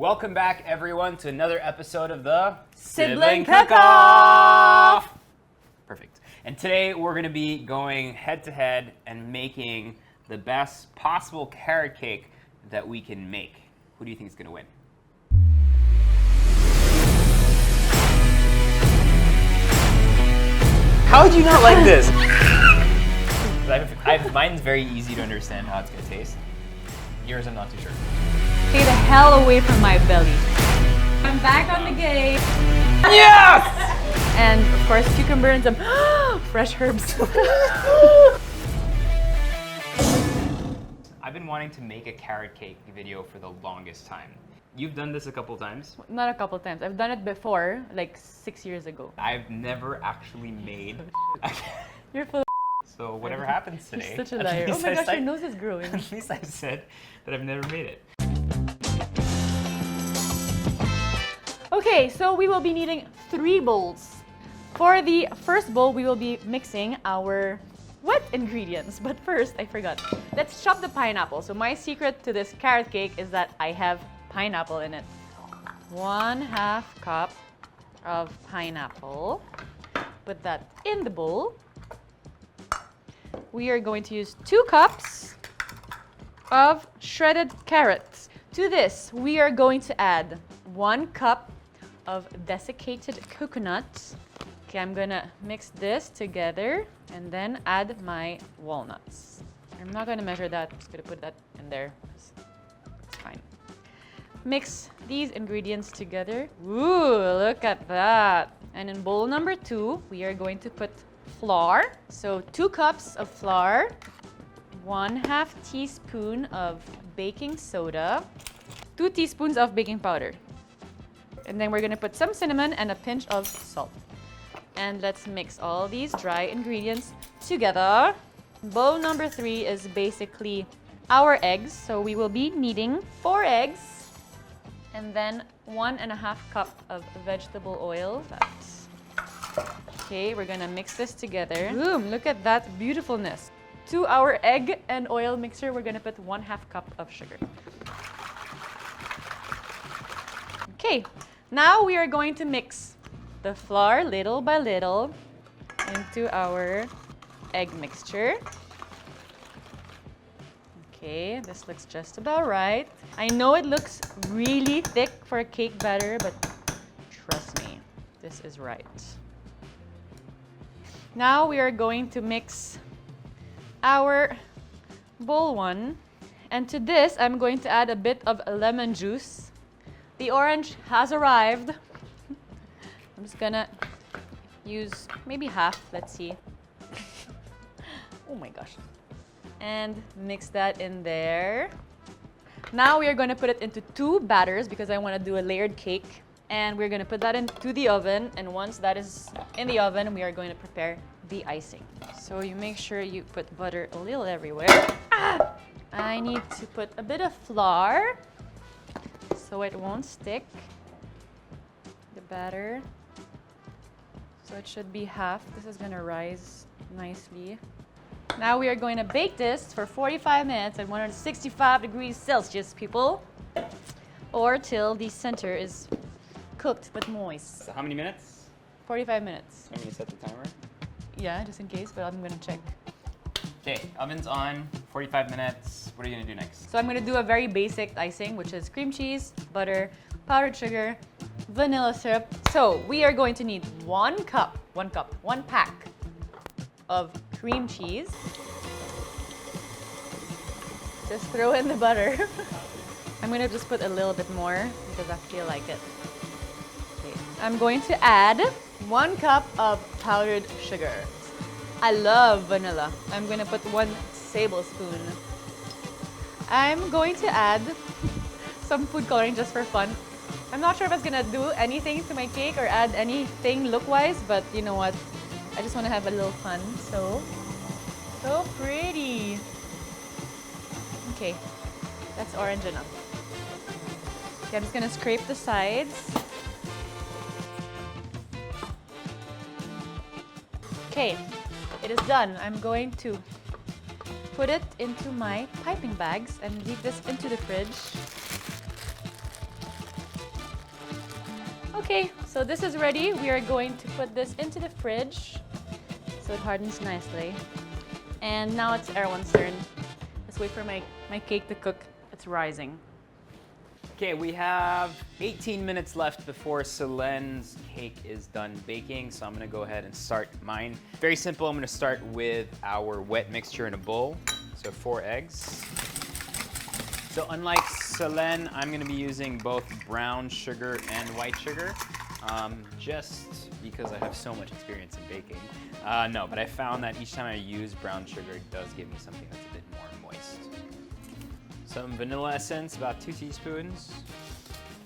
Welcome back, everyone, to another episode of the Sibling Cook-Off! Perfect. And today we're going to be going head-to-head and making the best possible carrot cake that we can make. Who do you think is going to win? How would you not like this? Mine's very easy to understand how it's going to taste. Yours, I'm not too sure. Stay the hell away from my belly. I'm back on the game. Yes! And of course, cucumber and some fresh herbs. I've been wanting to make a carrot cake video for the longest time. You've done this a couple times. Not a couple times. I've done it before, like 6 years ago. I've never actually made a You're full of So whatever happens You're today, such a liar. Oh my gosh, your nose is growing. At least I've said that I've never made it. Okay, so we will be needing 3 bowls. For the first bowl, we will be mixing our wet ingredients. But first, I forgot. Let's chop the pineapple. So my secret to this carrot cake is that I have pineapple in it. 1/2 cup of pineapple. Put that in the bowl. We are going to use 2 cups of shredded carrots. To this, we are going to add 1 cup of desiccated coconut. Okay, I'm gonna mix this together and then add my walnuts. I'm not gonna measure that, I'm just gonna put that in there. It's fine. Mix these ingredients together. Ooh, look at that. And in bowl number 2, we are going to put flour. So 2 cups of flour, 1/2 teaspoon of baking soda, 2 teaspoons of baking powder. And then we're gonna put some cinnamon and a pinch of salt. And let's mix all these dry ingredients together. Bowl number 3 is basically our eggs. So we will be needing 4 eggs and then 1.5 cup of vegetable oil. Okay, we're gonna mix this together. Boom, look at that beautifulness. To our egg and oil mixture, we're gonna put 1/2 cup of sugar. Okay, now we are going to mix the flour little by little into our egg mixture. Okay, this looks just about right. I know it looks really thick for a cake batter, but trust me, this is right. Now we are going to mix our bowl 1. And to this, I'm going to add a bit of lemon juice. The orange has arrived. I'm just gonna use maybe half, let's see. Oh my gosh. And mix that in there. Now we are gonna put it into 2 batters because I wanna do a layered cake. And we're gonna put that into the oven. And once that is in the oven, we are going to prepare the icing. So you make sure you put butter a little everywhere. I need to put a bit of flour so it won't stick. The batter. So it should be half. This is gonna rise nicely. Now we are going to bake this for 45 minutes at 165 degrees Celsius, people. Or till the center is cooked but moist. So how many minutes? 45 minutes. I'm going to set the timer. Yeah, just in case, but I'm gonna check. Okay, oven's on, 45 minutes. What are you going to do next? So I'm gonna do a very basic icing, which is cream cheese, butter, powdered sugar, vanilla syrup. So we are going to need 1 pack of cream cheese. Just throw in the butter. I'm gonna just put a little bit more because I feel like it. Okay. I'm going to add 1 cup of powdered sugar. I love vanilla. I'm gonna put 1 tablespoon. I'm going to add some food coloring just for fun. I'm not sure if it's gonna do anything to my cake or add anything look-wise, but you know what? I just want to have a little fun. So pretty. Okay, that's orange enough. Okay, I'm just gonna scrape the sides. Okay, it is done. I'm going to put it into my piping bags and leave this into the fridge. Okay, so this is ready. We are going to put this into the fridge so it hardens nicely. And now it's Erwan's turn. Let's wait for my cake to cook. It's rising. Okay, we have 18 minutes left before Solen's cake is done baking, so I'm gonna go ahead and start mine. Very simple, I'm gonna start with our wet mixture in a bowl. So 4 eggs. So unlike Celen, I'm gonna be using both brown sugar and white sugar, just because I have so much experience in baking. No, but I found that each time I use brown sugar, it does give me something that's a bit more moist. Some vanilla essence, about 2 teaspoons,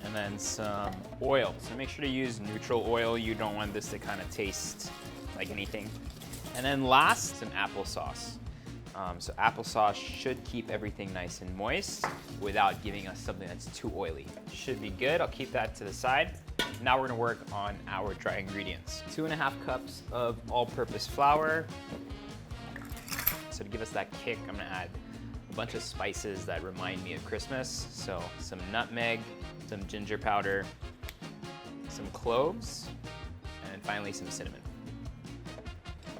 and then some oil. So make sure to use neutral oil. You don't want this to kind of taste like anything. And then last, some applesauce. So applesauce should keep everything nice and moist without giving us something that's too oily. Should be good. I'll keep that to the side. Now we're gonna work on our dry ingredients. 2.5 cups of all-purpose flour. So to give us that kick, I'm gonna add a bunch of spices that remind me of Christmas. So some nutmeg, some ginger powder, some cloves, and finally some cinnamon.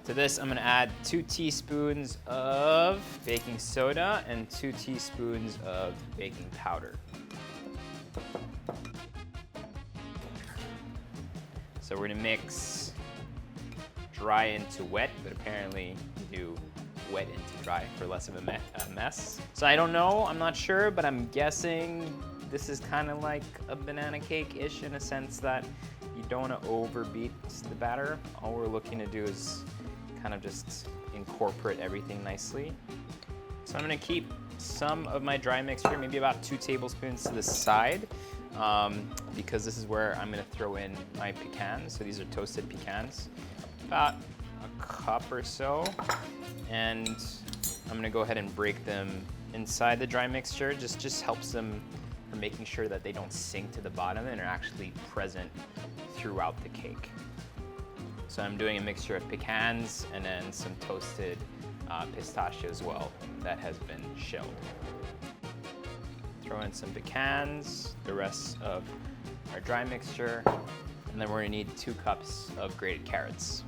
To this, I'm gonna add 2 teaspoons of baking soda and 2 teaspoons of baking powder. So we're gonna mix dry into wet, but apparently you do wet into dry for less of a mess. So I don't know, I'm not sure, but I'm guessing this is kind of like a banana cake-ish in a sense that you don't want to overbeat the batter. All we're looking to do is kind of just incorporate everything nicely. So I'm gonna keep some of my dry mixture, maybe about 2 tablespoons to the side, because this is where I'm gonna throw in my pecans. So these are toasted pecans, about a cup or so. And I'm gonna go ahead and break them inside the dry mixture. Just helps them for making sure that they don't sink to the bottom and are actually present throughout the cake. So I'm doing a mixture of pecans and then some toasted pistachio as well that has been shelled. Throw in some pecans, the rest of our dry mixture, and then we're gonna need 2 cups of grated carrots.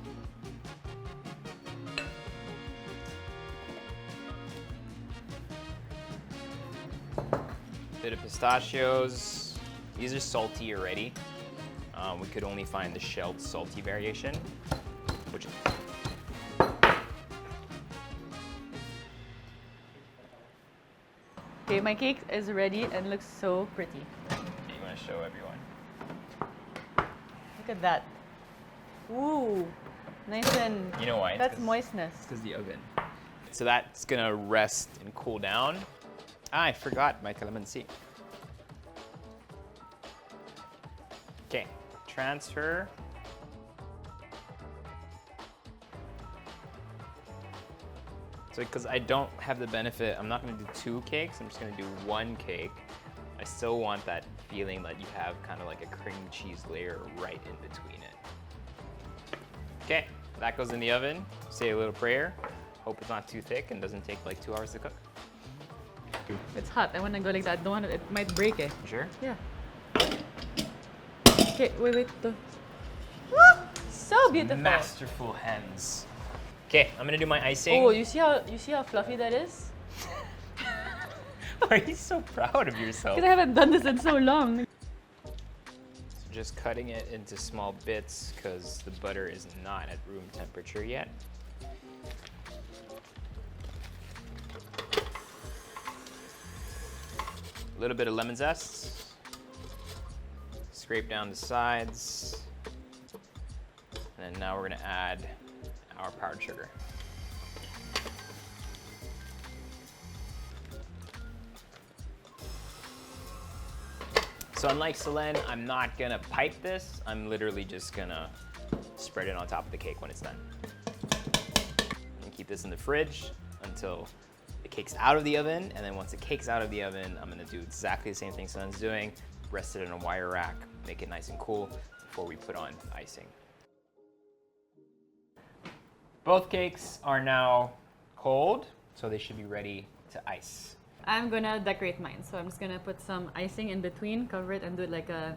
Bit of pistachios. These are salty already. We could only find the shelled salty variation, which Okay, my cake is ready and looks so pretty. you want to show everyone. Look at that. Ooh, nice and... You know why? That's moistness. Because the oven. So that's gonna rest and cool down. I forgot my calamansi. Okay, transfer. So because I don't have the benefit, I'm not gonna do 2 cakes, I'm just gonna do 1 cake. I still want that feeling that you have kind of like a cream cheese layer right in between it. Okay, that goes in the oven. Say a little prayer. Hope it's not too thick and doesn't take like 2 hours to cook. It's hot. I want to go like that. Don't want it might break it. Sure? Yeah. Okay, wait. Woo! So beautiful. Masterful hands. Okay, I'm gonna do my icing. Oh, you see how fluffy that is? Are you so proud of yourself? Because I haven't done this in so long. So just cutting it into small bits because the butter is not at room temperature yet. A little bit of lemon zest. Scrape down the sides. And then now we're gonna add our powdered sugar. So unlike Celen, I'm not gonna pipe this. I'm literally just gonna spread it on top of the cake when it's done. And keep this in the fridge until the cake's out of the oven, and then once the cake's out of the oven, I'm gonna do exactly the same thing Celen's doing, rest it in a wire rack, make it nice and cool before we put on icing. Both cakes are now cold, so they should be ready to ice. I'm gonna decorate mine, so I'm just gonna put some icing in between, cover it, and do it like a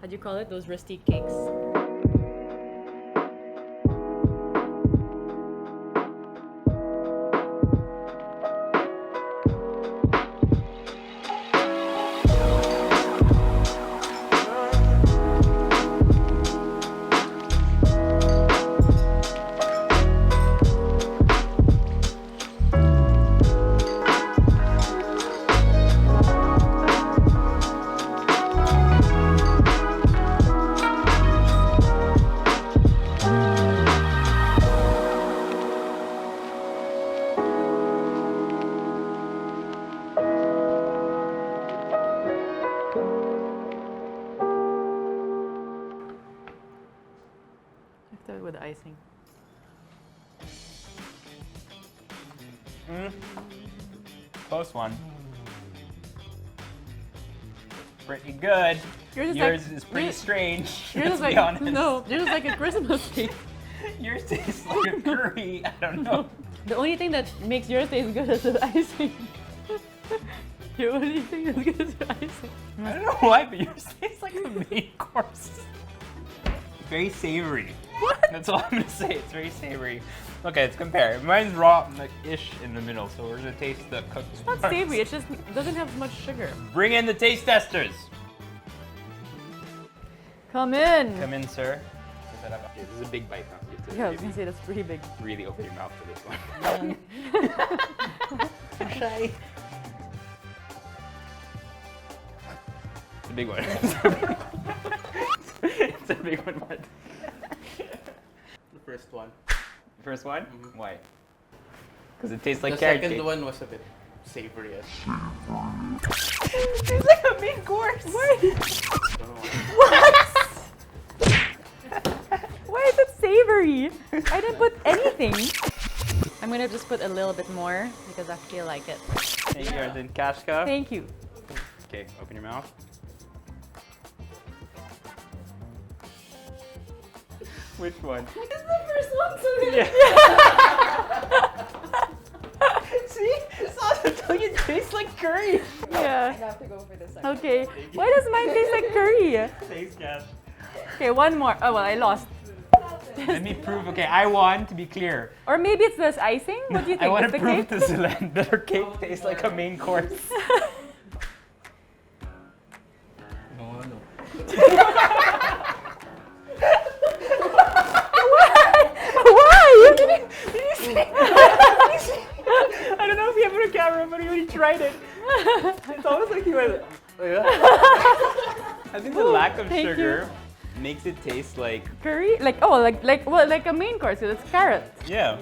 how do you call it? Those rustique cakes. With icing. Close one. Pretty good. Yours is pretty strange. Yours Let's is be like honest. no. Yours is like a Christmas cake. Yours tastes like a curry. I don't know. The only thing that makes yours taste good is the icing. Your only thing that's good is your icing. I don't know why, but yours tastes like a main course. Very savory. What? That's all I'm gonna say. It's very savory. Okay, let's compare. Mine's raw, like ish in the middle, so we're gonna taste the cooked. It's not savory. It just doesn't have much sugar. Bring in the taste testers. Come in. Come in, sir. Okay, this is a big bite, huh? You have to Yeah, I was gonna say that's pretty big. really open your mouth for this one. I'm shy. It's a big one. It's a big one, Martin. The first one. First one? Mhm. Why? Because it tastes like The carrot second cake. one was a bit savory. It's like a main course. What? Don't know why. What? Why is it savory? I didn't put anything. I'm gonna just put a little bit more because I feel like it. Hey, yours in Kashka. Thank you. Okay, open your mouth. Which one? This is the first one, so Yeah. See? Sauce until you taste like curry. Yeah. I have to go for the second. Okay. Why does mine taste like curry? Taste Cash. Okay, one more. Oh well, I lost. Let me prove. Okay, I won, to be clear. Or maybe it's this icing. What do you think? I want It's to the prove cake? to Celen that her cake tastes like a main course. No, no. Why? I don't know if you have it on camera, but he already tried it. It's almost like he went. I think the lack of Thank sugar makes it taste like. Curry? Like like a main course. It's carrot. Yeah.